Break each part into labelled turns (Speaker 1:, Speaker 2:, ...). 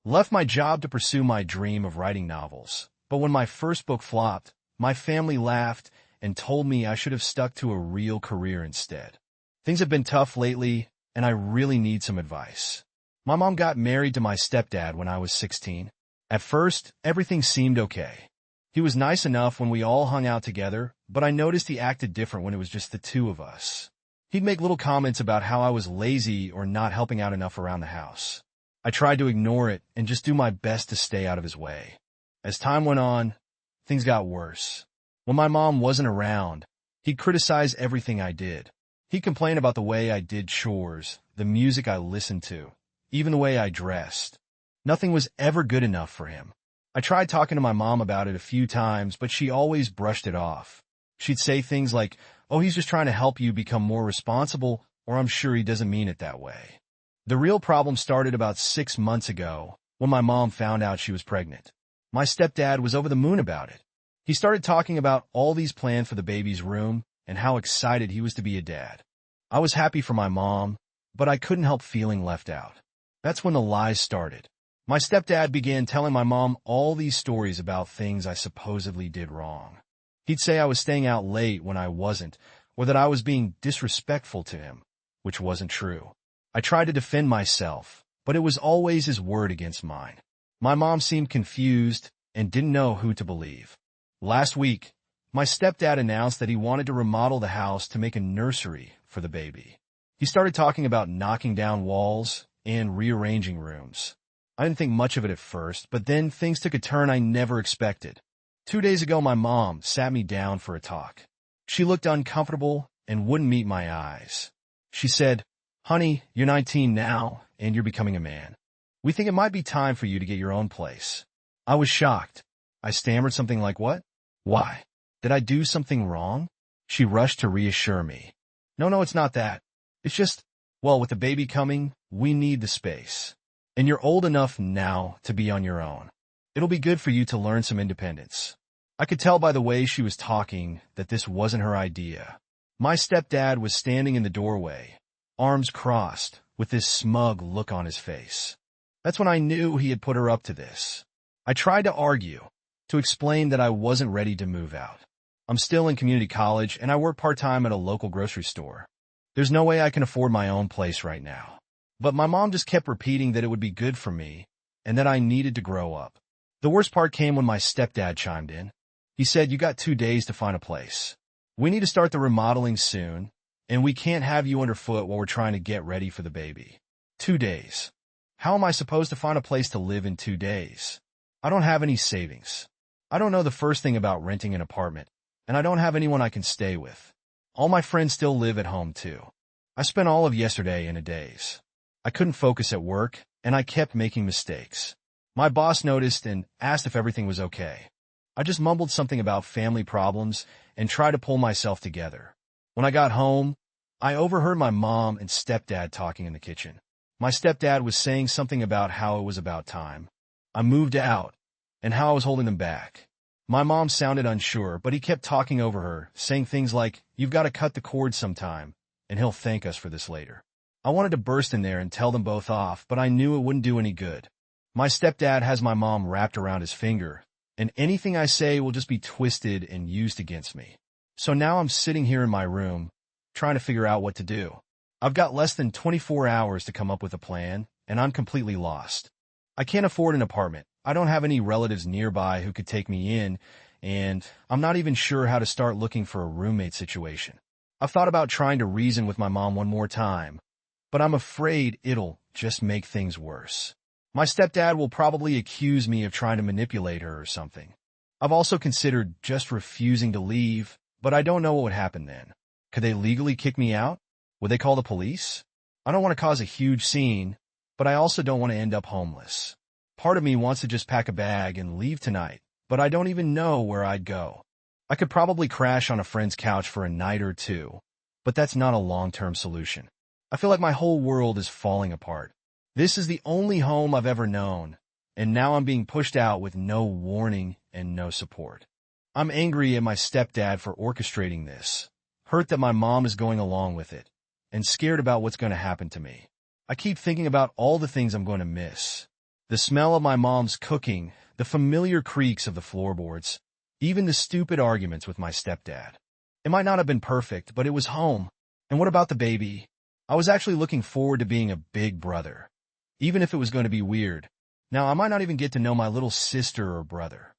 Speaker 1: Left my job to pursue my dream of writing novels. But when my first book flopped, my family laughed and told me I should have stuck to a real career instead. Things have been tough lately, and I really need some advice. My mom got married to my stepdad when I was 16. At first, everything seemed okay. He was nice enough when we all hung out together, but I noticed he acted different when it was just the two of us. He'd make little comments about how I was lazy or not helping out enough around the house. I tried to ignore it and just do my best to stay out of his way. As time went on, things got worse. When my mom wasn't around, he'd criticize everything I did. He'd complain about the way I did chores, the music I listened to, even the way I dressed. Nothing was ever good enough for him. I tried talking to my mom about it a few times, but she always brushed it off. She'd say things like, "Oh, he's just trying to help you become more responsible," or "I'm sure he doesn't mean it that way." The real problem started about 6 months ago when my mom found out she was pregnant. My stepdad was over the moon about it. He started talking about all these plans for the baby's room and how excited he was to be a dad. I was happy for my mom, but I couldn't help feeling left out. That's when the lies started. My stepdad began telling my mom all these stories about things I supposedly did wrong. He'd say I was staying out late when I wasn't, or that I was being disrespectful to him, which wasn't true. I tried to defend myself, but it was always his word against mine. My mom seemed confused and didn't know who to believe. Last week, my stepdad announced that he wanted to remodel the house to make a nursery for the baby. He started talking about knocking down walls and rearranging rooms. I didn't think much of it at first, but then things took a turn I never expected. 2 days ago, my mom sat me down for a talk. She looked uncomfortable and wouldn't meet my eyes. She said, "Honey, you're 19 now, and you're becoming a man. We think it might be time for you to get your own place." I was shocked. I stammered something like, "What? Why? Did I do something wrong?" She rushed to reassure me. No, it's not that. It's just, well, with the baby coming, we need the space. And you're old enough now to be on your own. It'll be good for you to learn some independence." I could tell by the way she was talking that this wasn't her idea. My stepdad was standing in the doorway, arms crossed, with this smug look on his face. That's when I knew he had put her up to this. I tried to argue, to explain that I wasn't ready to move out. I'm still in community college, and I work part-time at a local grocery store. There's no way I can afford my own place right now. But my mom just kept repeating that it would be good for me, and that I needed to grow up. The worst part came when my stepdad chimed in. He said, "You got 2 days to find a place. We need to start the remodeling soon, and we can't have you underfoot while we're trying to get ready for the baby." 2 days. How am I supposed to find a place to live in 2 days? I don't have any savings. I don't know the first thing about renting an apartment, and I don't have anyone I can stay with. All my friends still live at home, too. I spent all of yesterday in a daze. I couldn't focus at work, and I kept making mistakes. My boss noticed and asked if everything was okay. I just mumbled something about family problems and tried to pull myself together. When I got home, I overheard my mom and stepdad talking in the kitchen. My stepdad was saying something about how it was about time I moved out, and how I was holding them back. My mom sounded unsure, but he kept talking over her, saying things like, "You've got to cut the cord sometime, and he'll thank us for this later." I wanted to burst in there and tell them both off, but I knew it wouldn't do any good. My stepdad has my mom wrapped around his finger, and anything I say will just be twisted and used against me. So now I'm sitting here in my room, trying to figure out what to do. I've got less than 24 hours to come up with a plan, and I'm completely lost. I can't afford an apartment. I don't have any relatives nearby who could take me in, and I'm not even sure how to start looking for a roommate situation. I've thought about trying to reason with my mom one more time, but I'm afraid it'll just make things worse. My stepdad will probably accuse me of trying to manipulate her or something. I've also considered just refusing to leave, but I don't know what would happen then. Could they legally kick me out? Would they call the police? I don't want to cause a huge scene, but I also don't want to end up homeless. Part of me wants to just pack a bag and leave tonight, but I don't even know where I'd go. I could probably crash on a friend's couch for a night or two, but that's not a long-term solution. I feel like my whole world is falling apart. This is the only home I've ever known, and now I'm being pushed out with no warning and no support. I'm angry at my stepdad for orchestrating this, hurt that my mom is going along with it, and scared about what's going to happen to me. I keep thinking about all the things I'm going to miss. The smell of my mom's cooking, the familiar creaks of the floorboards, even the stupid arguments with my stepdad. It might not have been perfect, but it was home. And what about the baby? I was actually looking forward to being a big brother, even if it was going to be weird. Now, I might not even get to know my little sister or brother.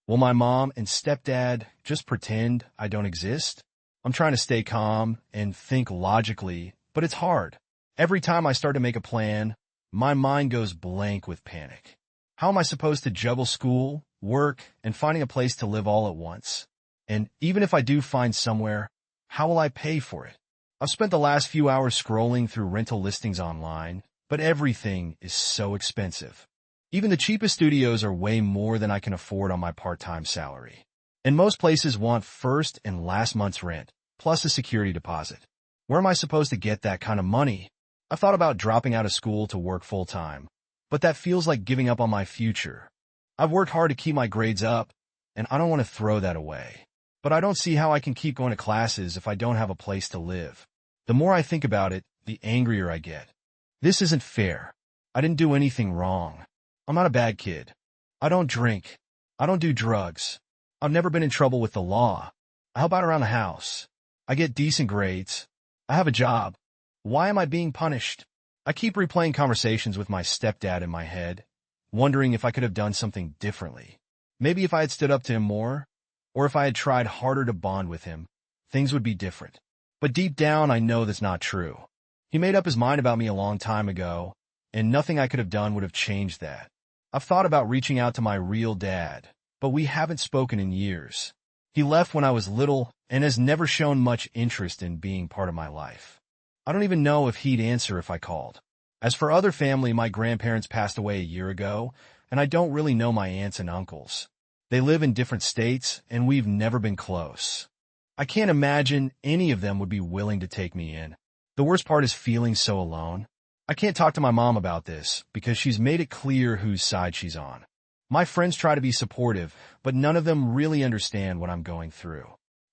Speaker 1: Will my mom and stepdad just pretend I don't exist? I'm trying to stay calm and think logically, but it's hard. Every time I start to make a plan, my mind goes blank with panic. How am I supposed to juggle school, work, and finding a place to live all at once? And even if I do find somewhere, how will I pay for it? I've spent the last few hours scrolling through rental listings online, but everything is so expensive. Even the cheapest studios are way more than I can afford on my part-time salary. And most places want first and last month's rent, plus a security deposit. Where am I supposed to get that kind of money? I've thought about dropping out of school to work full-time, but that feels like giving up on my future. I've worked hard to keep my grades up, and I don't want to throw that away. But I don't see how I can keep going to classes if I don't have a place to live. The more I think about it, the angrier I get. This isn't fair. I didn't do anything wrong. I'm not a bad kid. I don't drink. I don't do drugs. I've never been in trouble with the law. I help out around the house. I get decent grades. I have a job. Why am I being punished? I keep replaying conversations with my stepdad in my head, wondering if I could have done something differently. Maybe if I had stood up to him more, or if I had tried harder to bond with him, things would be different. But deep down, I know that's not true. He made up his mind about me a long time ago, and nothing I could have done would have changed that. I've thought about reaching out to my real dad, but we haven't spoken in years. He left when I was little and has never shown much interest in being part of my life. I don't even know if he'd answer if I called. As for other family, my grandparents passed away a year ago, and I don't really know my aunts and uncles. They live in different states, and we've never been close. I can't imagine any of them would be willing to take me in. The worst part is feeling so alone. I can't talk to my mom about this because she's made it clear whose side she's on. My friends try to be supportive, but none of them really understand what I'm going through.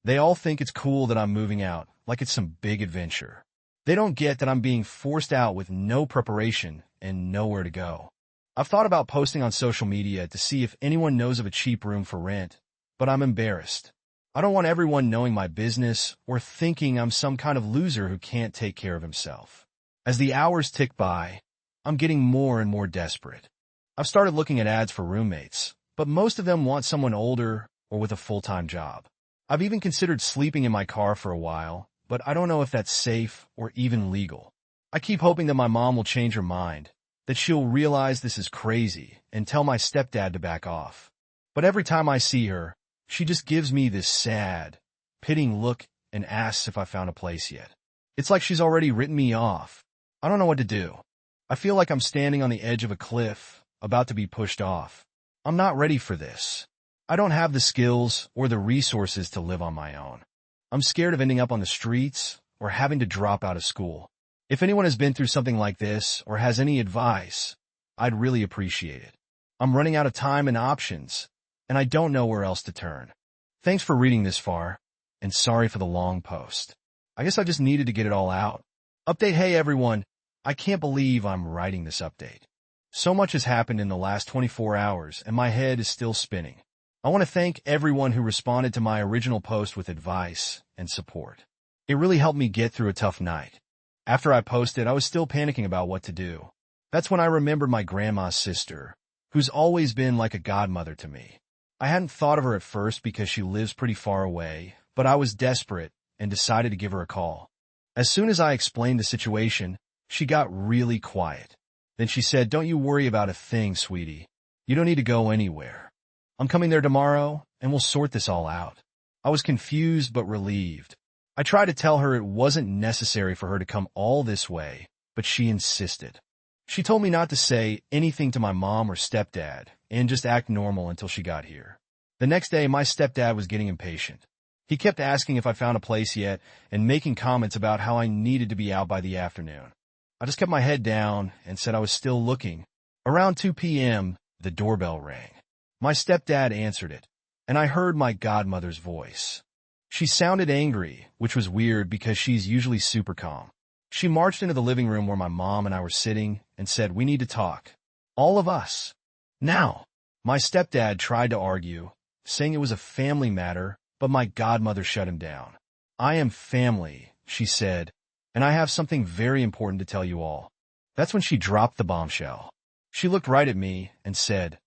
Speaker 1: They all think it's cool that I'm moving out, like it's some big adventure. They don't get that I'm being forced out with no preparation and nowhere to go. I've thought about posting on social media to see if anyone knows of a cheap room for rent, but I'm embarrassed. I don't want everyone knowing my business or thinking I'm some kind of loser who can't take care of himself. As the hours tick by, I'm getting more and more desperate. I've started looking at ads for roommates, but most of them want someone older or with a full-time job. I've even considered sleeping in my car for a while, but I don't know if that's safe or even legal. I keep hoping that my mom will change her mind, that she'll realize this is crazy and tell my stepdad to back off. But every time I see her, she just gives me this sad, pitying look and asks if I found a place yet. It's like she's already written me off. I don't know what to do. I feel like I'm standing on the edge of a cliff, about to be pushed off. I'm not ready for this. I don't have the skills or the resources to live on my own. I'm scared of ending up on the streets or having to drop out of school. If anyone has been through something like this or has any advice, I'd really appreciate it. I'm running out of time and options, and I don't know where else to turn. Thanks for reading this far, and sorry for the long post. I guess I just needed to get it all out. Update. Hey everyone, I can't believe I'm writing this update. So much has happened in the last 24 hours, and my head is still spinning. I want to thank everyone who responded to my original post with advice and support. It really helped me get through a tough night. After I posted, I was still panicking about what to do. That's when I remembered my grandma's sister, who's always been like a godmother to me. I hadn't thought of her at first because she lives pretty far away, but I was desperate and decided to give her a call. As soon as I explained the situation, she got really quiet. Then she said, "Don't you worry about a thing, sweetie. You don't need to go anywhere. I'm coming there tomorrow, and we'll sort this all out." I was confused but relieved. I tried to tell her it wasn't necessary for her to come all this way, but she insisted. She told me not to say anything to my mom or stepdad and just act normal until she got here. The next day, my stepdad was getting impatient. He kept asking if I found a place yet and making comments about how I needed to be out by the afternoon. I just kept my head down and said I was still looking. Around 2 p.m., the doorbell rang. My stepdad answered it, and I heard my godmother's voice. She sounded angry, which was weird because she's usually super calm. She marched into the living room where my mom and I were sitting and said, "We need to talk." All of us. Now, my stepdad tried to argue, saying it was a family matter, but my godmother shut him down. I am family, she said, and I have something very important to tell you all. That's when she dropped the bombshell. She looked right at me and said,